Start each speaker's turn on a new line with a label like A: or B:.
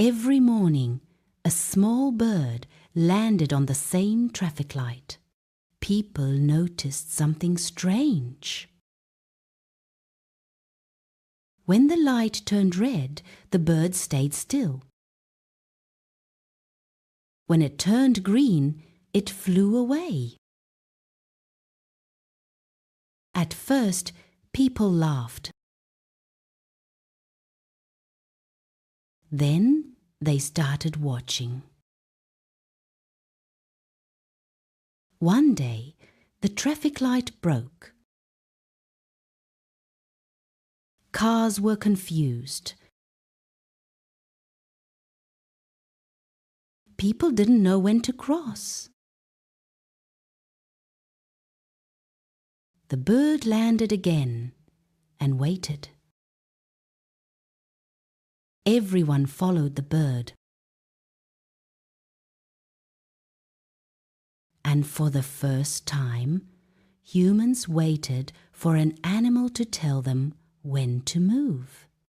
A: Every morning, a small bird landed on the same traffic light. People noticed something strange. When the light turned red, the bird stayed still. When it turned green, it flew away. At first, people laughed. Then they started watching. One day, the traffic light broke. Cars were confused. People didn't know when to cross. The bird landed again and waited. Everyone followed the bird. And for the first time, humans waited for an animal to tell them when to move.